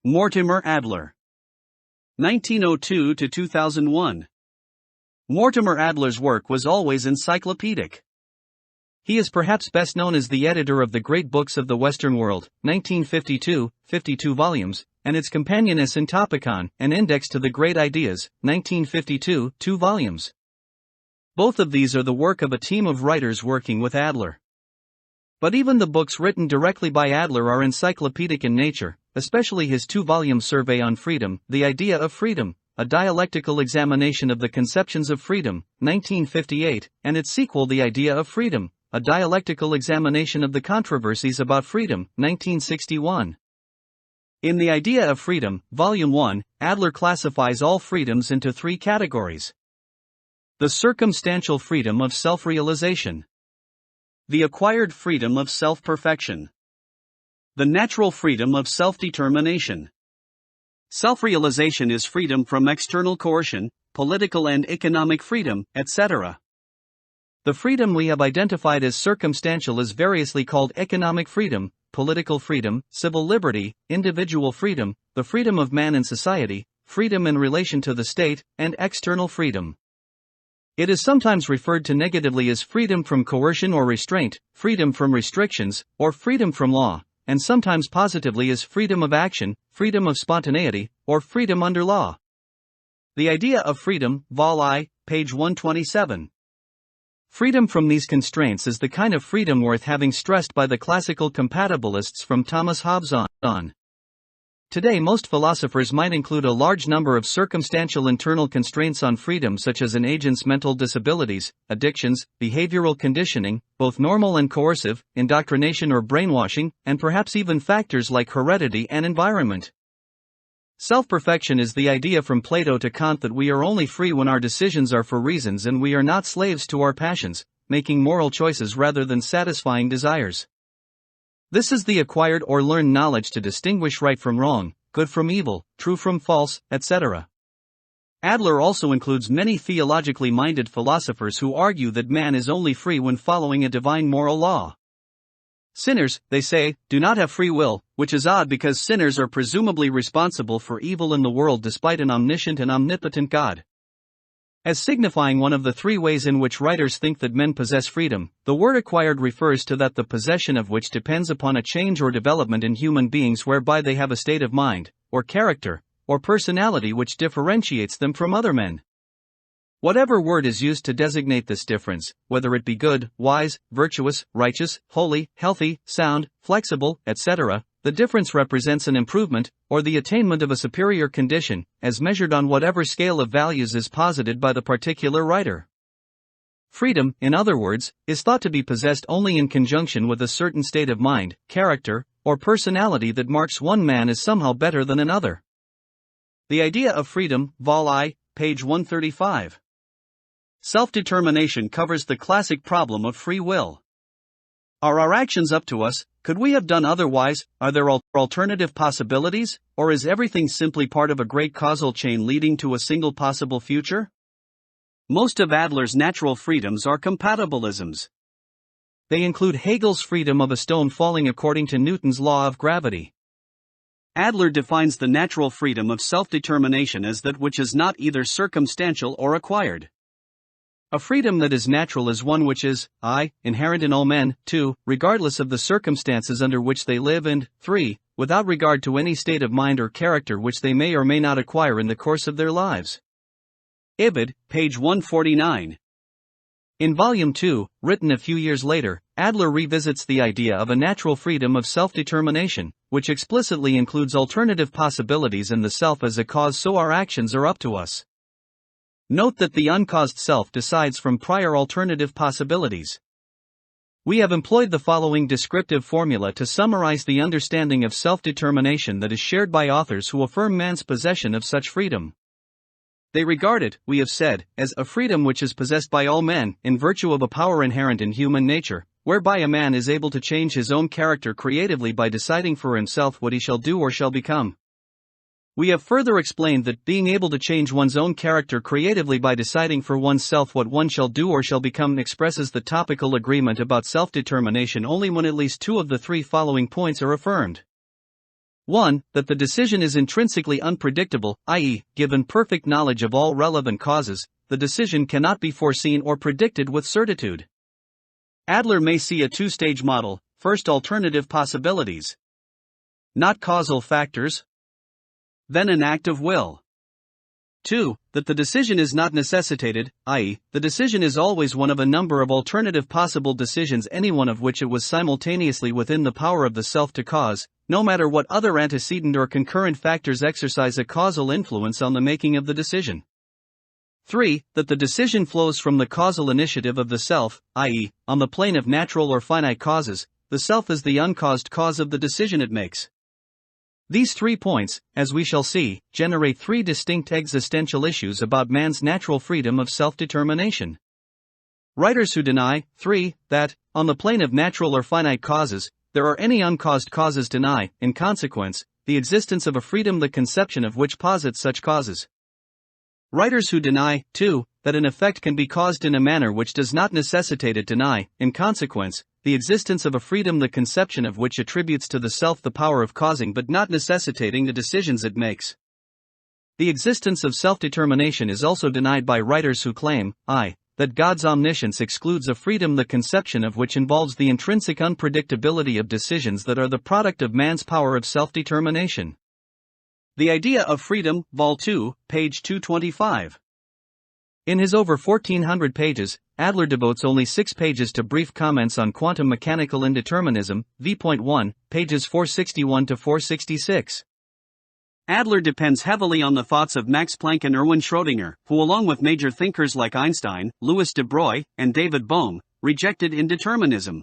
Mortimer Adler. 1902 to 2001. Mortimer Adler's work was always encyclopedic. He is perhaps best known as the editor of the Great Books of the Western World, 1952, 52 volumes, and its companion Syntopicon, an index to the Great Ideas, 1952, 2 volumes. Both of these are the work of a team of writers working with Adler. But even the books written directly by Adler are encyclopedic in nature, especially his 2-volume survey on freedom, The Idea of Freedom, a dialectical examination of the conceptions of freedom, 1958, and its sequel The Idea of Freedom, a dialectical examination of the controversies about freedom, 1961. In The Idea of Freedom, Volume 1, Adler classifies all freedoms into 3 categories. The circumstantial freedom of self-realization. The acquired freedom of self-perfection. The natural freedom of self-determination. Self-realization is freedom from external coercion, political and economic freedom, etc. The freedom we have identified as circumstantial is variously called economic freedom, political freedom, civil liberty, individual freedom, the freedom of man in society, freedom in relation to the state, and external freedom. It is sometimes referred to negatively as freedom from coercion or restraint, freedom from restrictions, or freedom from law, and sometimes positively as freedom of action, freedom of spontaneity, or freedom under law. The Idea of Freedom, vol.I, page 127. Freedom from these constraints is the kind of freedom worth having, stressed by the classical compatibilists from Thomas Hobbes on. Today most philosophers might include a large number of circumstantial internal constraints on freedom, such as an agent's mental disabilities, addictions, behavioral conditioning, both normal and coercive, indoctrination or brainwashing, and perhaps even factors like heredity and environment. Self-perfection is the idea from Plato to Kant that we are only free when our decisions are for reasons and we are not slaves to our passions, making moral choices rather than satisfying desires. This is the acquired or learned knowledge to distinguish right from wrong, good from evil, true from false, etc. Adler also includes many theologically minded philosophers who argue that man is only free when following a divine moral law. Sinners, they say, do not have free will, which is odd because sinners are presumably responsible for evil in the world despite an omniscient and omnipotent God. As signifying one of the 3 ways in which writers think that men possess freedom, the word acquired refers to that the possession of which depends upon a change or development in human beings whereby they have a state of mind, or character, or personality which differentiates them from other men. Whatever word is used to designate this difference, whether it be good, wise, virtuous, righteous, holy, healthy, sound, flexible, etc., the difference represents an improvement, or the attainment of a superior condition, as measured on whatever scale of values is posited by the particular writer. Freedom, in other words, is thought to be possessed only in conjunction with a certain state of mind, character, or personality that marks one man as somehow better than another. The Idea of Freedom, vol.I, page 135. Self-determination covers the classic problem of free will. Are our actions up to us? Could we have done otherwise? Are there alternative possibilities? Or is everything simply part of a great causal chain leading to a single possible future? Most of Adler's natural freedoms are compatibilisms. They include Hegel's freedom of a stone falling according to Newton's law of gravity. Adler defines the natural freedom of self-determination as that which is not either circumstantial or acquired. A freedom that is natural is one which is, I, inherent in all men, 2, regardless of the circumstances under which they live, and 3, without regard to any state of mind or character which they may or may not acquire in the course of their lives. Ibid, page 149. In Volume 2, written a few years later, Adler revisits the idea of a natural freedom of self-determination, which explicitly includes alternative possibilities and the self as a cause, so our actions are up to us. Note that the uncaused self decides from prior alternative possibilities. We have employed the following descriptive formula to summarize the understanding of self-determination that is shared by authors who affirm man's possession of such freedom. They regard it, we have said, as a freedom which is possessed by all men, in virtue of a power inherent in human nature, whereby a man is able to change his own character creatively by deciding for himself what he shall do or shall become. We have further explained that being able to change one's own character creatively by deciding for oneself what one shall do or shall become expresses the topical agreement about self-determination only when at least 2 of the 3 following points are affirmed. 1. That the decision is intrinsically unpredictable, i.e., given perfect knowledge of all relevant causes, the decision cannot be foreseen or predicted with certitude. Adler may see a two-stage model. First, alternative possibilities. Not causal factors. Then an act of will. 2. That the decision is not necessitated, i.e., the decision is always one of a number of alternative possible decisions, any one of which it was simultaneously within the power of the self to cause, no matter what other antecedent or concurrent factors exercise a causal influence on the making of the decision. 3. That the decision flows from the causal initiative of the self, i.e., on the plane of natural or finite causes, the self is the uncaused cause of the decision it makes. These 3 points, as we shall see, generate 3 distinct existential issues about man's natural freedom of self-determination. Writers who deny, 3, that, on the plane of natural or finite causes, there are any uncaused causes deny, in consequence, the existence of a freedom the conception of which posits such causes. Writers who deny, 2, that an effect can be caused in a manner which does not necessitate it deny, in consequence, the existence of a freedom the conception of which attributes to the self the power of causing but not necessitating the decisions it makes. The existence of self-determination is also denied by writers who claim, that God's omniscience excludes a freedom the conception of which involves the intrinsic unpredictability of decisions that are the product of man's power of self-determination. The Idea of Freedom, vol.II, page 225. In his over 1,400 pages, Adler devotes only 6 pages to brief comments on quantum mechanical indeterminism, v.1, pages 461 to 466. Adler depends heavily on the thoughts of Max Planck and Erwin Schrödinger, who along with major thinkers like Einstein, Louis de Broglie, and David Bohm, rejected indeterminism.